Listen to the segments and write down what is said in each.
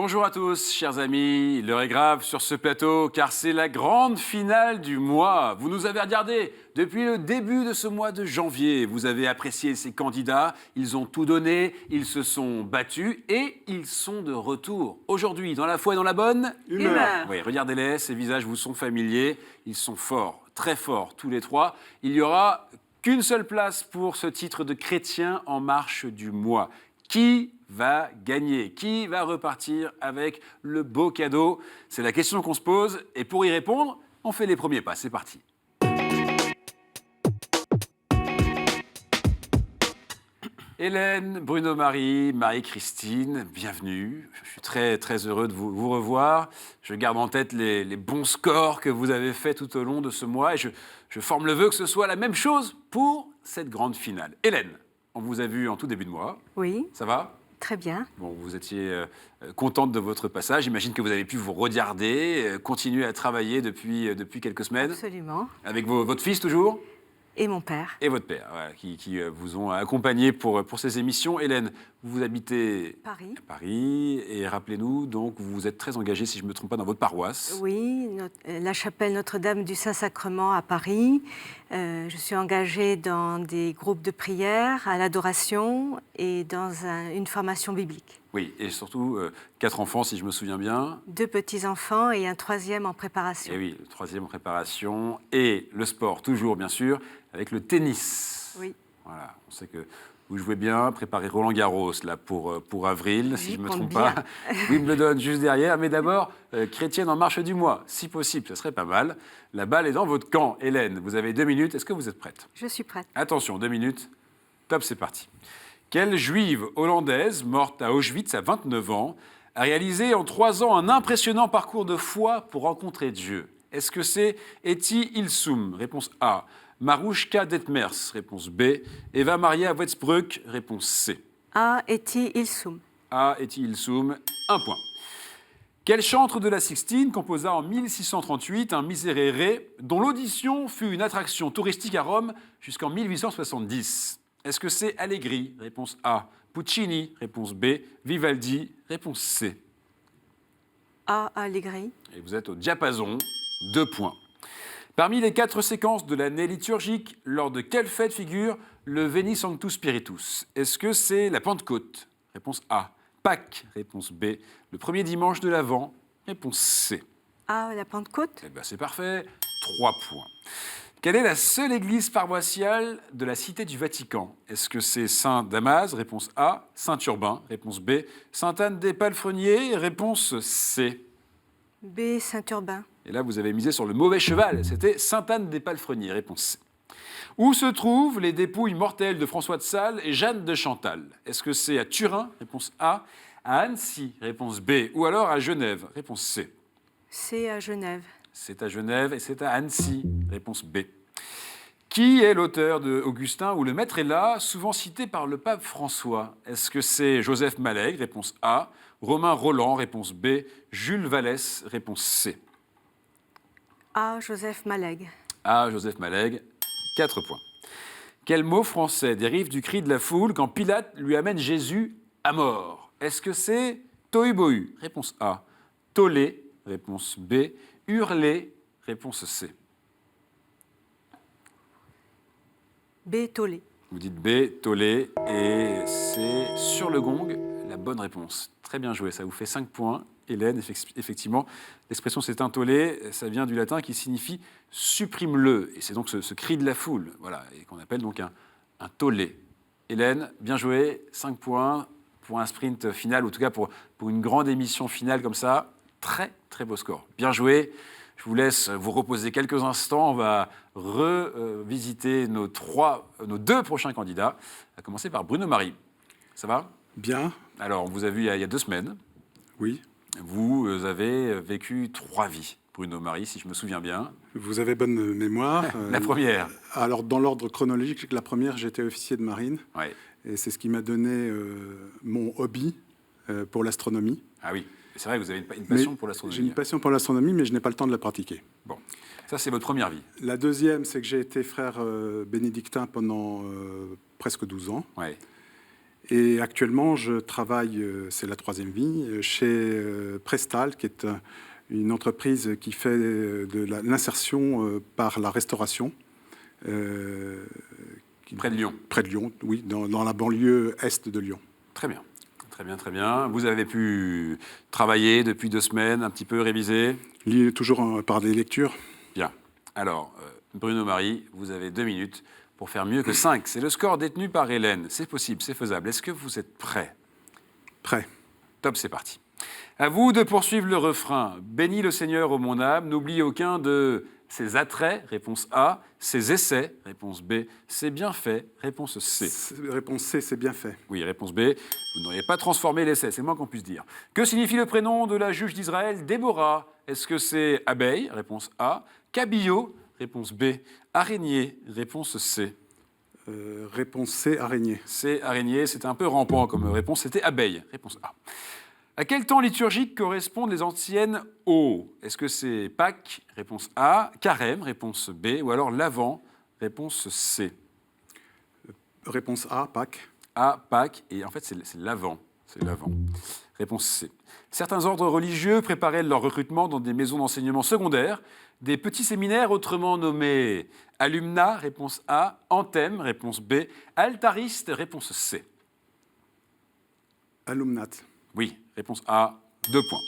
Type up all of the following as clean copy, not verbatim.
Bonjour à tous, chers amis. L'heure est grave sur ce plateau car c'est la grande finale du mois. Vous nous avez regardé depuis le début de ce mois de janvier. Vous avez apprécié ces candidats. Ils ont tout donné, ils se sont battus et ils sont de retour. Aujourd'hui, dans la foi et dans la bonne Humeur. Oui, regardez-les, ces visages vous sont familiers. Ils sont forts, très forts, tous les trois. Il y aura qu'une seule place pour ce titre de chrétien en marche du mois. Qui va gagner? Qui va repartir avec le beau cadeau? C'est la question qu'on se pose. Et pour y répondre, on fait les premiers pas. C'est parti. Hélène, Bruno-Marie, Marie-Christine, bienvenue. Je suis très, très heureux de vous revoir. Je garde en tête les bons scores que vous avez faits tout au long de ce mois et je forme le vœu que ce soit la même chose pour cette grande finale. Hélène, on vous a vu en tout début de mois. Oui, Ça va? très bien. Bon, vous étiez contente de votre passage. J'imagine que vous avez pu vous regarder, continuer à travailler depuis quelques semaines. Absolument. Avec votre fils toujours Et mon père. et votre père, voilà, qui vous ont accompagné pour ces émissions. Hélène, vous habitez Paris. à Paris et rappelez-nous, donc, vous êtes très engagée, si je ne me trompe pas, dans votre paroisse. Oui, la chapelle Notre-Dame du Saint-Sacrement à Paris. Je suis engagée dans des groupes de prière, à l'adoration et dans une formation biblique. Oui, et surtout, 4 enfants, si je me souviens bien. 2 petits-enfants et un 3e en préparation. Et oui, le 3e en préparation. Et le sport, toujours, bien sûr, avec le tennis. Oui. Voilà, on sait que vous jouez bien, préparez Roland-Garros là, pour avril, si J'y je ne me compte trompe bien. pas. Wimbledon juste derrière, mais d'abord, chrétienne en marche du mois, si possible, ce serait pas mal. La balle est dans votre camp. Hélène, vous avez 2 minutes, est-ce que vous êtes prête? Je suis prête. Attention, 2 minutes, top, c'est parti. Quelle juive hollandaise, morte à Auschwitz à 29 ans, a réalisé en 3 ans un impressionnant parcours de foi pour rencontrer Dieu? Est-ce que c'est Etty Ilsoum? Réponse A. Marouchka Detmers? Réponse B. Eva Maria Wetzbrück? Réponse C. A. Etty Ilsoum. A. Etty Ilsoum, 1 point. Quel chantre de la Sixtine composa en 1638 un Miserere dont l'audition fut une attraction touristique à Rome jusqu'en 1870? Est-ce que c'est Allegri? Réponse A. Puccini? Réponse B. Vivaldi? Réponse C. A. Allegri. Et vous êtes au diapason, 2 points. Parmi les 4 séquences de l'année liturgique, lors de quelle fête figure le Veni Sanctus Spiritus? Est-ce que c'est la Pentecôte? Réponse A. Pâques? Réponse B. Le premier dimanche de l'Avent? Réponse C. A. La Pentecôte. Eh bien, c'est parfait, 3 points. Quelle est la seule église paroissiale de la Cité du Vatican? Est-ce que c'est Saint-Damas? Réponse A. Saint-Urbain? Réponse B. Sainte-Anne-des-Palefreniers? Réponse C. B. Saint-Urbain. Et là, vous avez misé sur le mauvais cheval. C'était Sainte-Anne-des-Palefreniers. Réponse C. Où se trouvent les dépouilles mortelles de François de Sales et Jeanne de Chantal? Est-ce que c'est à Turin? Réponse A. À Annecy? Réponse B. Ou alors à Genève? Réponse C. C. À Genève. C'est à Genève et c'est à Annecy. Réponse B. Qui est l'auteur de Augustin ou le maître est là, souvent cité par le pape François? Est-ce que c'est Joseph Malègue? Réponse A. Romain Roland? Réponse B. Jules Vallès? Réponse C. A. Joseph Malègue. A. Joseph Malègue, 4 points. Quel mot français dérive du cri de la foule quand Pilate lui amène Jésus à mort? Est-ce que c'est tohu-bohu? Réponse A. Tollé? Réponse B. Hurler? Réponse C. B. Tollé. Vous dites B, tollé, et c'est sur le gong la bonne réponse. Très bien joué, ça vous fait 5 points. Hélène, effectivement, l'expression c'est un tollé, ça vient du latin qui signifie supprime-le. Et c'est donc ce cri de la foule, voilà, et qu'on appelle donc un tollé. Hélène, bien joué, 5 points pour un sprint final, ou en tout cas pour une grande émission finale comme ça. Très, très beau score. Bien joué. Je vous laisse vous reposer quelques instants. On va revisiter nos 2 prochains candidats, à commencer par Bruno-Marie. Ça va? Bien, Alors, on vous a vu il y a 2 semaines. oui. Vous avez vécu 3 vies, Bruno-Marie, si je me souviens bien. Vous avez bonne mémoire. La première. Alors, dans l'ordre chronologique, la première, j'étais officier de marine. Ouais. Et c'est ce qui m'a donné mon hobby pour l'astronomie. Ah oui, c'est vrai que vous avez une passion Mais pour l'astronomie. J'ai une passion pour l'astronomie, mais je n'ai pas le temps de la pratiquer. Bon, ça c'est votre première vie. La deuxième, c'est que j'ai été frère bénédictin pendant presque 12 ans. Ouais. Et actuellement, je travaille, c'est la troisième vie, chez Prestal, qui est une entreprise qui fait de l'insertion par la restauration. Près de Lyon. Près de Lyon, oui, dans la banlieue est de Lyon. Très bien. Très bien, très bien. Vous avez pu travailler depuis 2 semaines, un petit peu réviser? Toujours par des lectures. Bien. Alors, Bruno Marie, vous avez 2 minutes pour faire mieux que 5. C'est le score détenu par Hélène. C'est possible, c'est faisable. Est-ce que vous êtes prêts? Prêt. Top, c'est parti. À vous de poursuivre le refrain. Bénis le Seigneur, ô mon âme, n'oublie aucun de ses attraits, réponse A, ses essais, réponse B, ses bienfaits, réponse C. Réponse C, c'est bien fait. Oui, réponse B, vous n'auriez pas transformé l'essai, c'est le moins qu'on puisse dire. Que signifie le prénom de la juge d'Israël, Déborah? Est-ce que c'est abeille, réponse A, cabillaud, réponse B, araignée, réponse C. Réponse C, araignée. C, araignée, c'était un peu rampant comme réponse, c'était abeille, réponse A. À quel temps liturgique correspondent les anciennes eaux? Est-ce que c'est Pâques, réponse A, Carême, réponse B, ou alors l'Avent, réponse C. Réponse A, Pâques. A, Pâques, et en fait c'est l'Avent. C'est l'Avent. Réponse C. Certains ordres religieux préparaient leur recrutement dans des maisons d'enseignement secondaire, des petits séminaires autrement nommés Alumna, réponse A, Anthem, réponse B, Altariste, réponse C. Alumnat. Oui, réponse A, 2 points.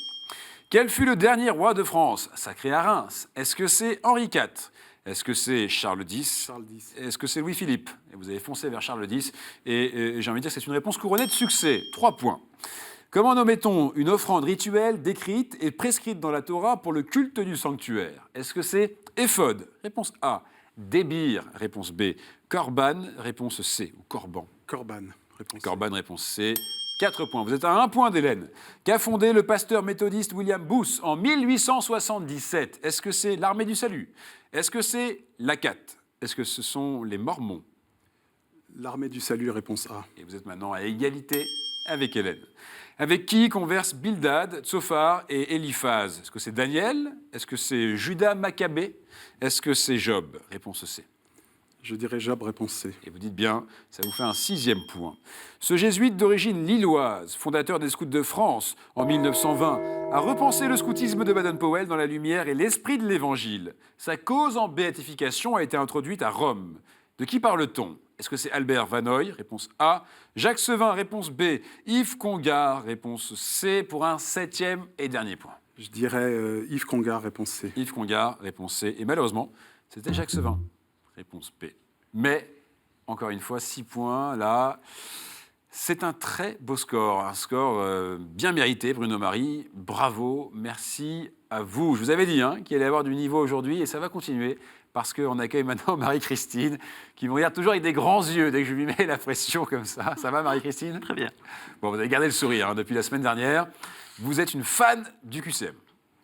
Quel fut le dernier roi de France, sacré à Reims? Est-ce que c'est Henri IV? Est-ce que c'est Charles X? Charles X. Est-ce que c'est Louis-Philippe? Et vous avez foncé vers Charles X. Et j'ai envie de dire que c'est une réponse couronnée de succès. 3 points. Comment nommait-on une offrande rituelle décrite et prescrite dans la Torah pour le culte du sanctuaire? Est-ce que c'est éphod? Réponse A. Débir? Réponse B. Corban? Réponse C. Ou corban? Corban. Réponse C. Corban, réponse C. 4 points. Vous êtes à 1 point d'Hélène. Qu'a fondé le pasteur méthodiste William Booth en 1877? Est-ce que c'est l'Armée du Salut? Est-ce que c'est l'ACAT? Est-ce que ce sont les Mormons? L'Armée du Salut, réponse A. Et vous êtes maintenant à égalité avec Hélène. Avec qui conversent Bildad, Tsophar et Eliphaz? Est-ce que c'est Daniel? Est-ce que c'est Judas Maccabée? Est-ce que c'est Job? Réponse C. Je dirais Job, réponse C. Et vous dites bien, ça vous fait un 6e point. Ce jésuite d'origine lilloise, fondateur des Scouts de France en 1920, a repensé le scoutisme de Baden-Powell dans la lumière et l'esprit de l'Évangile. Sa cause en béatification a été introduite à Rome. De qui parle-t-on? Est-ce que c'est Albert Vanoy? Réponse A. Jacques Sevin? Réponse B. Yves Congar? Réponse C pour un 7e et dernier point. Je dirais Yves Congar, réponse C. Yves Congar, réponse C. Et malheureusement, c'était Jacques Sevin. Réponse B. Mais, encore une fois, 6 points, là, c'est un très beau score. Un score bien mérité, Bruno Marie. Bravo, merci à vous. Je vous avais dit qu'il allait y avoir du niveau aujourd'hui, et ça va continuer, parce qu'on accueille maintenant Marie-Christine, qui me regarde toujours avec des grands yeux dès que je lui mets la pression comme ça. Ça va, Marie-Christine? Très bien. Bon, vous avez gardé le sourire depuis la semaine dernière. Vous êtes une fan du QCM.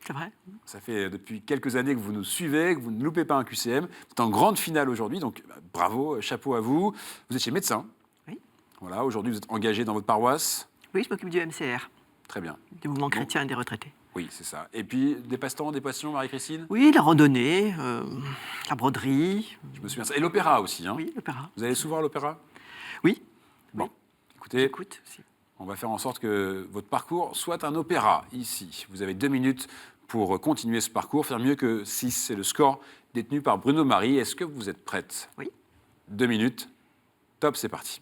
C'est vrai. Ça fait depuis quelques années que vous nous suivez, que vous ne loupez pas un QCM. Vous êtes en grande finale aujourd'hui, donc bravo, chapeau à vous. Vous étiez médecin. Oui. Voilà, aujourd'hui vous êtes engagé dans votre paroisse. Oui, je m'occupe du MCR, Très bien. du mouvement chrétien et des retraités. Oui, c'est ça. Et puis, des passe-temps, des passions, Marie-Christine? Oui, la randonnée, la broderie. Je me souviens de ça. Et l'opéra aussi. Oui, l'opéra. Vous allez souvent à l'opéra? Oui. Bon, écoutez, Écoute, si. on va faire en sorte que votre parcours soit un opéra ici. Vous avez 2 minutes pour continuer ce parcours, faire mieux que 6. C'est le score détenu par Bruno Marie. Est-ce que vous êtes prête? Oui. 2 minutes. Top, c'est parti.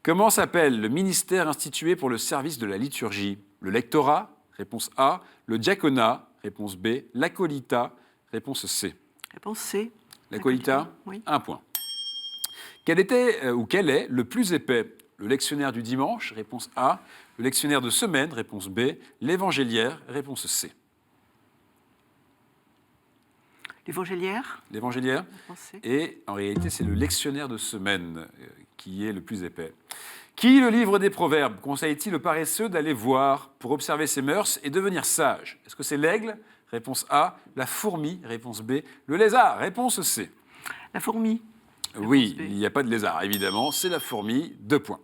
Comment s'appelle le ministère institué pour le service de la liturgie? Le lectorat? Réponse A. Le diaconat? Réponse B. L'acolita? Réponse C. Réponse C. L'acolita? Oui. 1 point. Quel était ou quel est le plus épais? Le lectionnaire du dimanche? Réponse A. Le lectionnaire de semaine? Réponse B. L'évangéliaire? Réponse C. L'évangéliaire? L'évangéliaire? Réponse C. Et en réalité, c'est le lectionnaire de semaine qui est le plus épais. Qui, le livre des Proverbes, conseille-t-il au paresseux d'aller voir pour observer ses mœurs et devenir sage? Est-ce que c'est l'aigle? Réponse A. La fourmi? Réponse B. Le lézard? Réponse C. La fourmi? Oui, B. il n'y a pas de lézard, évidemment. C'est la fourmi. 2 points.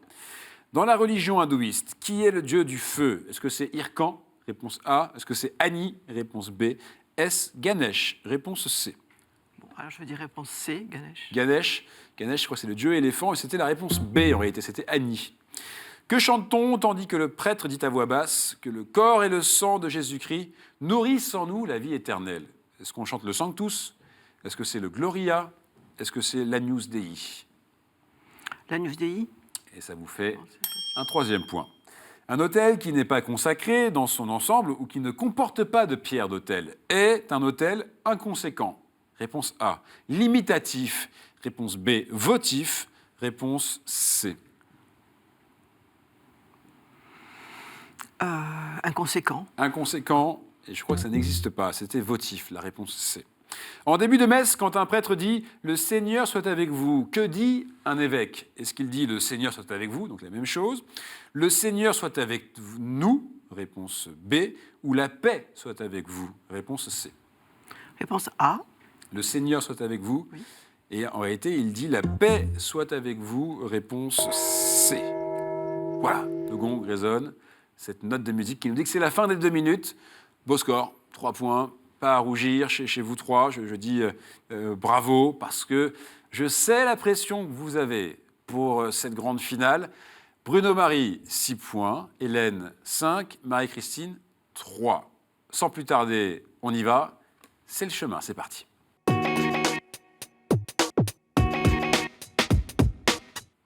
Dans la religion hindouiste, qui est le dieu du feu? Est-ce que c'est Irkan? Réponse A. Est-ce que c'est Ani? Réponse B. Est-ce Ganesh? Réponse C. Bon, alors je vais dire réponse C, Ganesh. Ganesh, je crois que c'est le dieu éléphant, et c'était la réponse B en réalité, c'était Ani. Que chante-t-on tandis que le prêtre dit à voix basse que le corps et le sang de Jésus-Christ nourrissent en nous la vie éternelle? Est-ce qu'on chante le Sanctus? Est-ce que c'est le Gloria? Est-ce que c'est l'Agnus Dei? L'Agnus Dei. Et ça vous fait un troisième point. Un autel qui n'est pas consacré dans son ensemble ou qui ne comporte pas de pierre d'autel est un autel inconséquent. Réponse A. Limitatif. Réponse B. Votif. Réponse C. Inconséquent. Inconséquent, et je crois que ça n'existe pas, c'était votif, la réponse C. En début de messe, quand un prêtre dit « Le Seigneur soit avec vous », que dit un évêque? Est-ce qu'il dit « Le Seigneur soit avec vous », donc la même chose, « Le Seigneur soit avec nous », réponse B, ou « La paix soit avec vous », réponse C. Réponse A. Le Seigneur soit avec vous, Oui. et en réalité, il dit « La paix soit avec vous », réponse C. Voilà, le gong résonne, cette note de musique qui nous dit que c'est la fin des 2 minutes. Beau score, 3 points. Pas à rougir chez vous trois, je dis bravo, parce que je sais la pression que vous avez pour cette grande finale. Bruno-Marie, 6 points, Hélène, 5, Marie-Christine, 3. Sans plus tarder, on y va, c'est le chemin, c'est parti.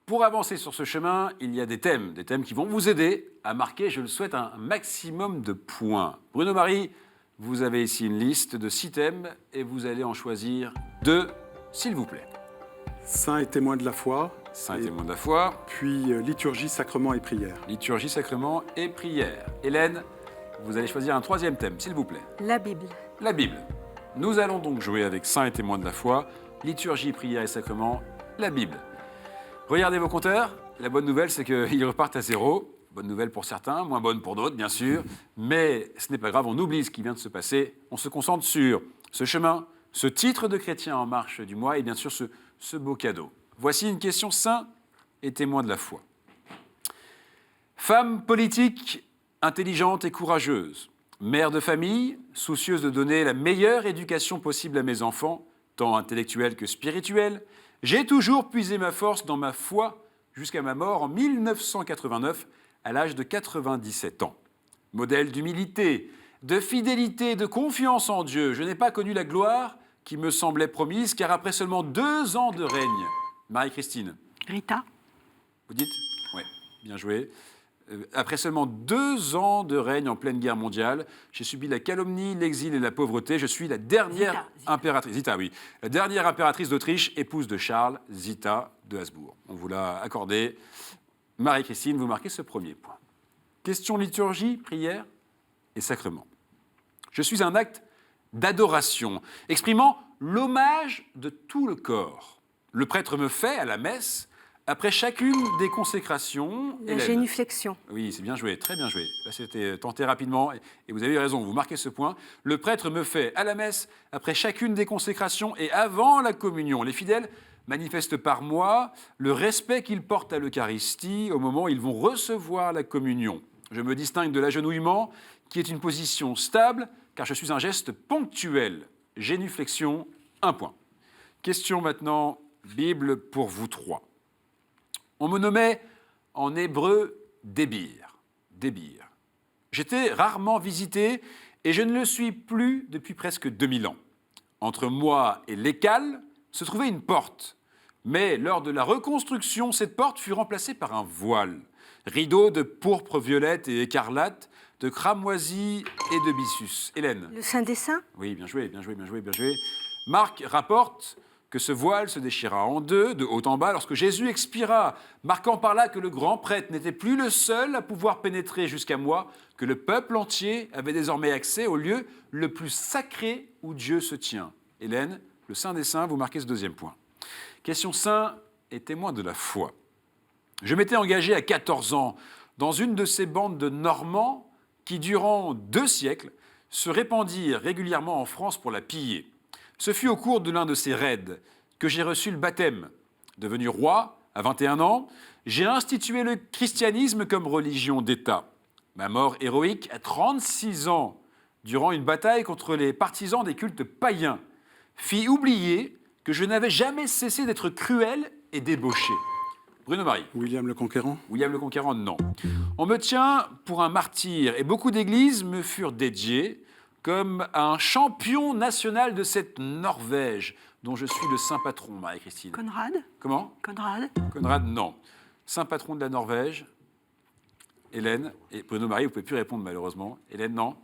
Pour avancer sur ce chemin, il y a des thèmes qui vont vous aider à marquer, je le souhaite, un maximum de points. Bruno-Marie, vous avez ici une liste de 6 thèmes et vous allez en choisir 2, s'il vous plaît. Saint et témoin de la foi. Saint et témoin de la foi. Puis liturgie, sacrement et prière. Liturgie, sacrement et prière. Hélène, vous allez choisir un 3e thème, s'il vous plaît. La Bible. La Bible. Nous allons donc jouer avec Saint et témoin de la foi, liturgie, prière et sacrement, la Bible. Regardez vos compteurs. La bonne nouvelle, c'est qu'ils repartent à 0. Bonne nouvelle pour certains, moins bonne pour d'autres, bien sûr. Mais ce n'est pas grave, on oublie ce qui vient de se passer. On se concentre sur ce chemin, ce titre de chrétien en marche du mois et bien sûr ce beau cadeau. Voici une question saint et témoin de la foi. Femme politique, intelligente et courageuse, mère de famille, soucieuse de donner la meilleure éducation possible à mes enfants, tant intellectuelle que spirituelle, j'ai toujours puisé ma force dans ma foi jusqu'à ma mort en 1989, à l'âge de 97 ans. Modèle d'humilité, de fidélité, de confiance en Dieu, je n'ai pas connu la gloire qui me semblait promise, car après seulement 2 ans de règne, Marie-Christine. Rita. Vous dites? Oui, bien joué. Après seulement 2 ans de règne en pleine guerre mondiale, j'ai subi la calomnie, l'exil et la pauvreté. Je suis la dernière impératrice. Zita, oui. La dernière impératrice d'Autriche, épouse de Charles, Zita de Habsbourg. On vous l'a accordé. Marie-Christine, vous marquez ce premier point. Question liturgie, prière et sacrement. Je suis un acte d'adoration, exprimant l'hommage de tout le corps. Le prêtre me fait, à la messe, après chacune des consécrations... La génuflexion. Oui, c'est bien joué, très bien joué. Là, c'était tenté rapidement, et vous avez raison, vous marquez ce point. Le prêtre me fait, à la messe, après chacune des consécrations et avant la communion. Les fidèles manifestent par moi le respect qu'ils portent à l'Eucharistie au moment où ils vont recevoir la communion. Je me distingue de l'agenouillement, qui est une position stable, car je suis un geste ponctuel. Génuflexion, 1 point. Question maintenant, Bible pour vous 3. On me nommait en hébreu Débir. Débir. J'étais rarement visité et je ne le suis plus depuis presque 2000 ans. Entre moi et l'Écale se trouvait une porte. Mais lors de la reconstruction, cette porte fut remplacée par un voile. Rideau de pourpre, violette et écarlate, de cramoisi et de byssus. Hélène. Le Saint des Saints. Oui, bien joué, bien joué, bien joué, bien joué. Marc rapporte que ce voile se déchira en 2, de haut en bas, lorsque Jésus expira, marquant par là que le grand prêtre n'était plus le seul à pouvoir pénétrer jusqu'à moi, que le peuple entier avait désormais accès au lieu le plus sacré où Dieu se tient. Hélène, le Saint des Saints, vous marquez ce 2e point. Question saint et témoin de la foi. Je m'étais engagé à 14 ans dans une de ces bandes de Normands qui, durant 2 siècles, se répandirent régulièrement en France pour la piller. Ce fut au cours de l'un de ces raids que j'ai reçu le baptême. Devenu roi, à 21 ans, j'ai institué le christianisme comme religion d'État. Ma mort héroïque, à 36 ans, durant une bataille contre les partisans des cultes païens, fit oublier que je n'avais jamais cessé d'être cruel et débauché. Bruno Marie. William le Conquérant. William le Conquérant, non. On me tient pour un martyr et beaucoup d'églises me furent dédiées comme un champion national de cette Norvège dont je suis le saint patron, Marie-Christine. Conrad. Comment? Conrad. Conrad, non. Saint patron de la Norvège. Hélène. Et Bruno Marie, vous ne pouvez plus répondre malheureusement. Hélène, non.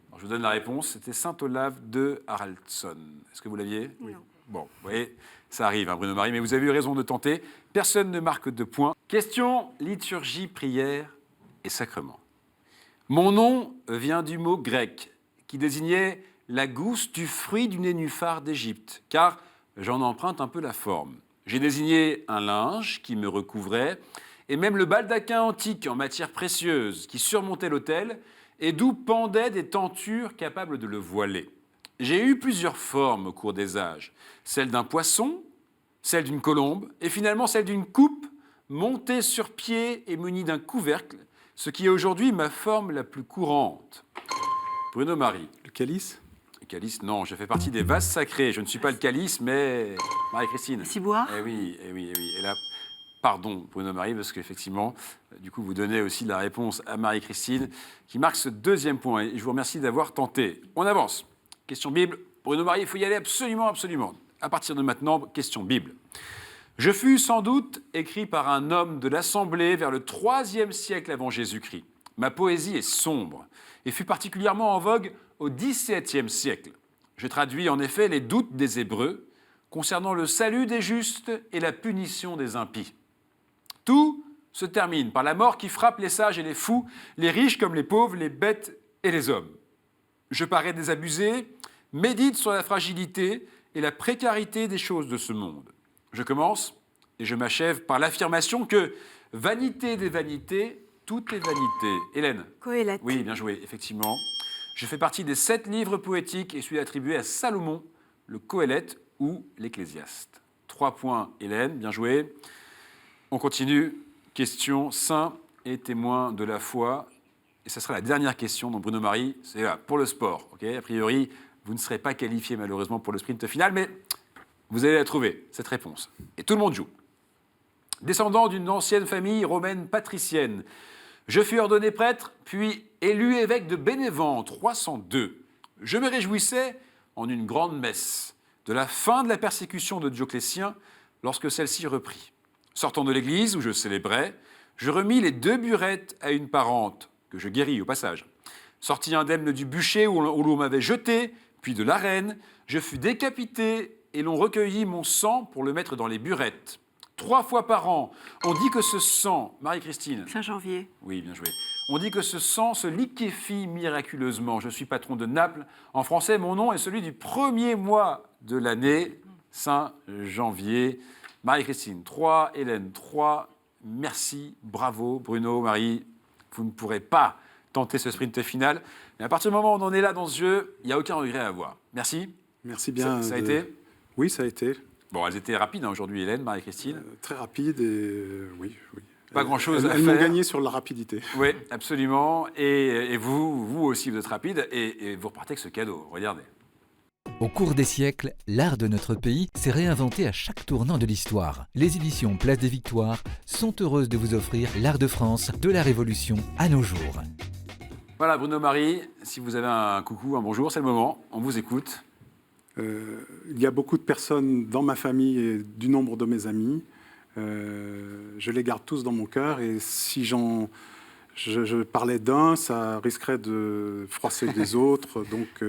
Alors, je vous donne la réponse. C'était saint Olaf de Haraldsson. Est-ce que vous l'aviez? Non. Bon, vous voyez, ça arrive, hein, Bruno Marie, mais vous avez eu raison de tenter. Personne ne marque de points. Question liturgie, prière et sacrement. Mon nom vient du mot grec qui désignait la gousse du fruit du nénuphar d'Égypte, car j'en emprunte un peu la forme. J'ai désigné un linge qui me recouvrait, et même le baldaquin antique en matière précieuse qui surmontait l'autel, et d'où pendaient des tentures capables de le voiler. J'ai eu plusieurs formes au cours des âges, celle d'un poisson, celle d'une colombe, et finalement celle d'une coupe montée sur pied et munie d'un couvercle, ce qui est aujourd'hui ma forme la plus courante. Bruno Marie. Le calice. Le calice, non, je fais partie des vases sacrés. Je ne suis pas le calice, mais Marie-Christine. Ciboire. Eh oui, eh oui, eh oui. Et là, pardon, Bruno Marie, parce qu'effectivement, du coup, vous donnez aussi la réponse à Marie-Christine, qui marque ce deuxième point. Et je vous remercie d'avoir tenté. On avance. Question Bible. Bruno Marie, il faut y aller absolument, absolument. À partir de maintenant, question Bible. Je fus sans doute écrit par un homme de l'Assemblée vers le IIIe siècle avant Jésus-Christ. Ma poésie est sombre et fut particulièrement en vogue au XVIIe siècle. Je traduis en effet les doutes des Hébreux concernant le salut des justes et la punition des impies. Tout se termine par la mort qui frappe les sages et les fous, les riches comme les pauvres, les bêtes et les hommes. Je parais désabusé, médite sur la fragilité et la précarité des choses de ce monde. Je commence et je m'achève par l'affirmation que, vanité des vanités, tout est vanité. Hélène. Coëlette. Oui, bien joué, effectivement. Je fais partie des 7 livres poétiques et suis attribué à Salomon, le Coëlette ou l'Ecclésiaste. 3 points, Hélène, bien joué. On continue. Question saint et témoin de la foi. Et ce sera la dernière question. Donc Bruno Marie, c'est là, pour le sport. Okay, a priori, vous ne serez pas qualifié malheureusement pour le sprint final, mais vous allez la trouver, cette réponse. Et tout le monde joue. Descendant d'une ancienne famille romaine patricienne, je fus ordonné prêtre, puis élu évêque de Bénévent en 302. Je me réjouissais, en une grande messe, de la fin de la persécution de Dioclétien lorsque celle-ci reprit. Sortant de l'église où je célébrais, je remis les 2 burettes à une parente, que je guéris au passage. Sorti indemne du bûcher où l'on m'avait jeté, puis de l'arène, je fus décapité et l'on recueillit mon sang pour le mettre dans les burettes. 3 fois par an, on dit que ce sang, Marie-Christine. Saint-Janvier. Oui, bien joué. On dit que ce sang se liquéfie miraculeusement. Je suis patron de Naples. En français, mon nom est celui du premier mois de l'année, Saint-Janvier. Marie-Christine, 3. Hélène, 3. Merci, bravo, Bruno, Marie. Vous ne pourrez pas tenter ce sprint final. Mais à partir du moment où on en est là dans ce jeu, il n'y a aucun regret à avoir. Merci. Merci bien. Ça a été? Oui, ça a été. Bon, elles étaient rapides hein, aujourd'hui, Hélène, Marie-Christine. Très rapide et oui. Pas grand-chose à faire. Elles m'ont gagné sur la rapidité. Oui, absolument. Et vous aussi, vous êtes rapide et vous repartez avec ce cadeau. Regardez. Au cours des siècles, l'art de notre pays s'est réinventé à chaque tournant de l'histoire. Les éditions Place des Victoires sont heureuses de vous offrir l'art de France de la Révolution à nos jours. Voilà, Bruno Marie, si vous avez un coucou, un bonjour, c'est le moment. On vous écoute. Il y a beaucoup de personnes dans ma famille et du nombre de mes amis. Je les garde tous dans mon cœur et si je parlais d'un, ça risquerait de froisser des autres. Donc,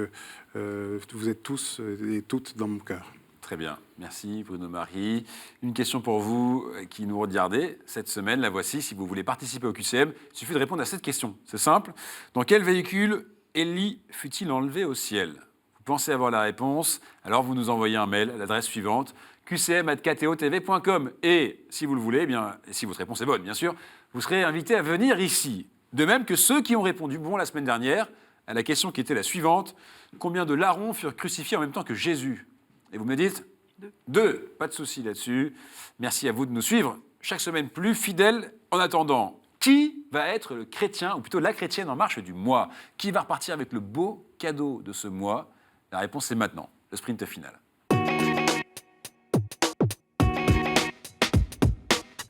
vous êtes tous et toutes dans mon cœur. Très bien. Merci, Bruno Marie. Une question pour vous qui nous regardez cette semaine. La voici. Si vous voulez participer au QCM, il suffit de répondre à cette question. C'est simple. Dans quel véhicule Élie fut-il enlevé au ciel ? Vous pensez avoir la réponse, alors vous nous envoyez un mail à l'adresse suivante, qcm@ktotv.com. Et si vous le voulez, eh bien, et si votre réponse est bonne, bien sûr, vous serez invité à venir ici. De même que ceux qui ont répondu bon la semaine dernière à la question qui était la suivante, combien de larrons furent crucifiés en même temps que Jésus ? Et vous me dites ? 2. Pas de souci là-dessus. Merci à vous de nous suivre chaque semaine plus fidèles. En attendant, qui va être le chrétien, ou plutôt la chrétienne en marche du mois ? Qui va repartir avec le beau cadeau de ce mois ? La réponse est maintenant, le sprint final.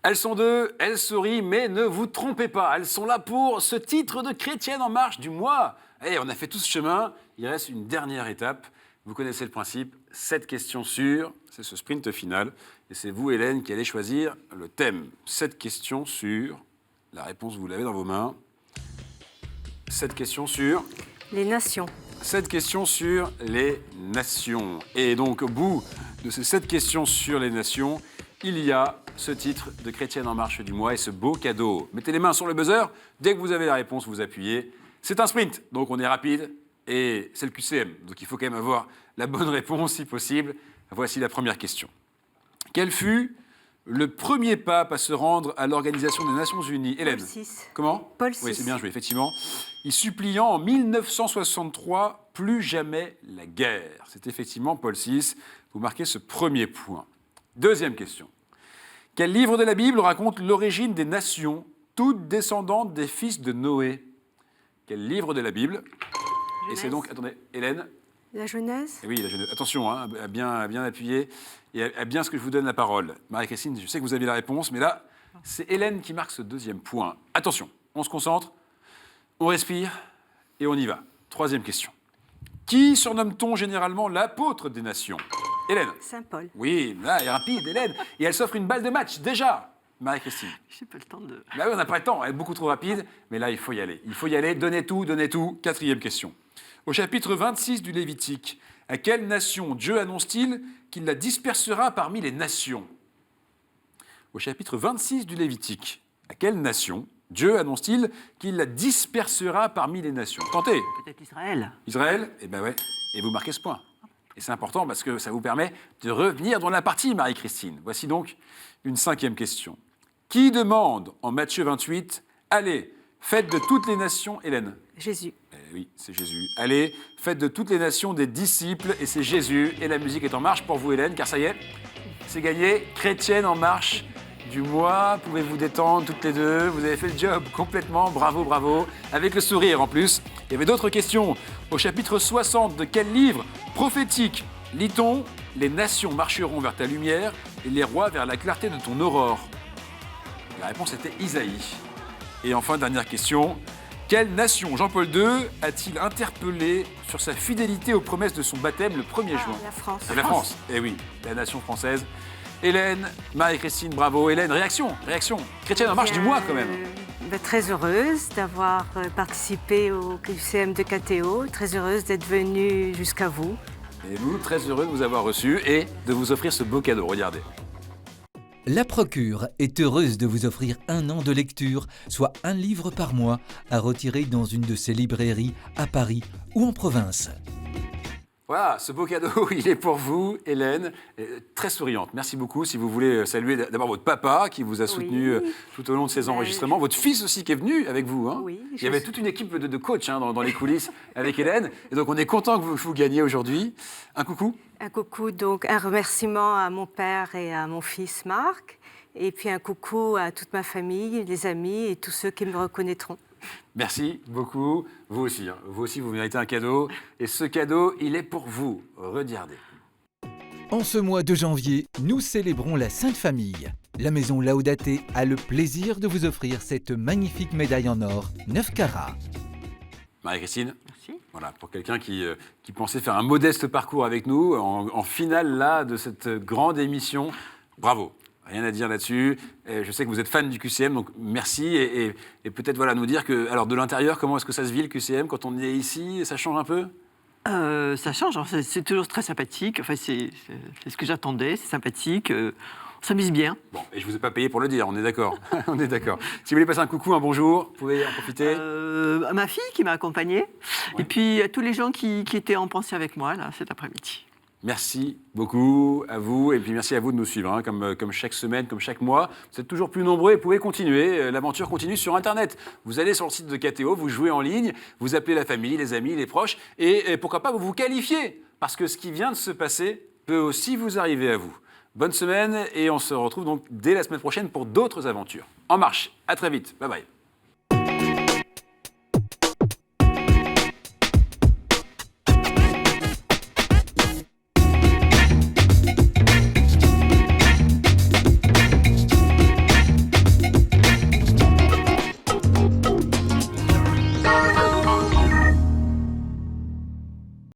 Elles sont deux, elles sourient, mais ne vous trompez pas, elles sont là pour ce titre de chrétienne en marche du mois. Allez, on a fait tout ce chemin, il reste une dernière étape. Vous connaissez le principe, 7 questions sûres, c'est ce sprint final. Et c'est vous, Hélène, qui allez choisir le thème. 7 questions sûres, la réponse, vous l'avez dans vos mains. 7 questions sûres. Les nations. 7 questions sur les nations. Et donc, au bout de ces 7 questions sur les nations, il y a ce titre de Chrétienne en marche du mois et ce beau cadeau. Mettez les mains sur le buzzer. Dès que vous avez la réponse, vous appuyez. C'est un sprint, donc on est rapide. Et c'est le QCM, donc il faut quand même avoir la bonne réponse si possible. Voici la première question. Quel fut le premier pape à se rendre à l'Organisation des Nations Unies? Hélène. Paul VI. Comment? Paul VI. Oui, c'est bien joué, effectivement. Il suppliant en 1963 plus jamais la guerre. C'est effectivement Paul VI. Vous marquez ce premier point. Deuxième question. Quel livre de la Bible raconte l'origine des nations, toutes descendantes des fils de Noé? Quel livre de la Bible? Et c'est donc, attendez, Hélène. La Genèse. Eh oui, la Genèse. Attention, hein, à bien appuyer et à bien ce que je vous donne la parole. Marie-Christine, je sais que vous avez la réponse, mais là, c'est Hélène qui marque ce deuxième point. Attention, on se concentre, on respire et on y va. Troisième question. Qui surnomme-t-on généralement l'apôtre des nations? Hélène. Saint Paul. Oui, là, elle est rapide, Hélène. Et elle s'offre une balle de match, déjà. Marie-Christine. J'ai pas le temps de... Bah oui, on n'a pas le temps, elle est beaucoup trop rapide, mais là, il faut y aller. Il faut y aller, donnez tout, donnez tout. Quatrième question. Au chapitre 26 du Lévitique, à quelle nation Dieu annonce-t-il qu'il la dispersera parmi les nations? Au chapitre 26 du Lévitique, à quelle nation Dieu annonce-t-il qu'il la dispersera parmi les nations? Tentez. Peut-être Israël. Israël? Eh ben ouais, et vous marquez ce point. Et c'est important parce que ça vous permet de revenir dans la partie, Marie-Christine. Voici donc une cinquième question. Qui demande en Matthieu 28, « Allez, faites de toutes les nations... » Hélène? Jésus. Eh oui, c'est Jésus. Allez, faites de toutes les nations des disciples, et c'est Jésus. Et la musique est en marche pour vous, Hélène, car ça y est, c'est gagné. Chrétienne en marche du mois. Pouvez vous détendre toutes les deux. Vous avez fait le job complètement. Bravo, bravo. Avec le sourire en plus. Il y avait d'autres questions. Au chapitre 60 de quel livre prophétique lit-on « Les nations marcheront vers ta lumière et les rois vers la clarté de ton aurore » La réponse était Isaïe. Et enfin, dernière question. Quelle nation Jean-Paul II a-t-il interpellé sur sa fidélité aux promesses de son baptême le 1er juin? La France. C'est la France. Eh oui, la nation française. Hélène, Marie-Christine, bravo. Hélène, réaction. Chrétienne en marche du mois quand même. Très heureuse d'avoir participé au QCM de KTO, très heureuse d'être venue jusqu'à vous. Et nous, très heureux de vous avoir reçu et de vous offrir ce beau cadeau. Regardez. La Procure est heureuse de vous offrir 1 an de lecture, soit un livre par mois, à retirer dans une de ses librairies à Paris ou en province. Voilà, ce beau cadeau, il est pour vous, Hélène, très souriante. Merci beaucoup. Si vous voulez saluer d'abord votre papa qui vous a soutenu tout au long de ces enregistrements, votre fils aussi qui est venu avec vous. Hein. Oui, il y avait toute une équipe de coachs dans les coulisses avec Hélène. Et donc on est content que vous gagniez aujourd'hui. Un coucou. Un coucou, donc un remerciement à mon père et à mon fils Marc. Et puis un coucou à toute ma famille, les amis et tous ceux qui me reconnaîtront. Merci beaucoup. Vous aussi, hein. Vous aussi, vous méritez un cadeau. Et ce cadeau, il est pour vous. Regardez. En ce mois de janvier, nous célébrons la Sainte Famille. La maison Laudate a le plaisir de vous offrir cette magnifique médaille en or, 9 carats. Marie-Christine. Merci. Voilà, pour quelqu'un qui pensait faire un modeste parcours avec nous, en finale là, de cette grande émission, bravo. Rien à dire là-dessus. Je sais que vous êtes fan du QCM, donc merci. Et peut-être voilà, nous dire que, alors de l'intérieur, comment est-ce que ça se vit le QCM quand on est ici? Ça change un peu? Ça change, hein. C'est toujours très sympathique. Enfin, c'est ce que j'attendais, c'est sympathique. On s'amuse bien. Bon, et je ne vous ai pas payé pour le dire, on est d'accord. On est d'accord. Si vous voulez passer un coucou, un bonjour, vous pouvez en profiter. À ma fille qui m'a accompagnée, et puis à tous les gens qui étaient en pensée avec moi là, cet après-midi. Merci beaucoup à vous, et puis merci à vous de nous suivre, hein, comme chaque semaine, comme chaque mois. Vous êtes toujours plus nombreux et vous pouvez continuer. L'aventure continue sur Internet. Vous allez sur le site de KTO, vous jouez en ligne, vous appelez la famille, les amis, les proches, et pourquoi pas vous vous qualifiez, parce que ce qui vient de se passer peut aussi vous arriver à vous. Bonne semaine, et on se retrouve donc dès la semaine prochaine pour d'autres aventures. En marche, à très vite, bye bye.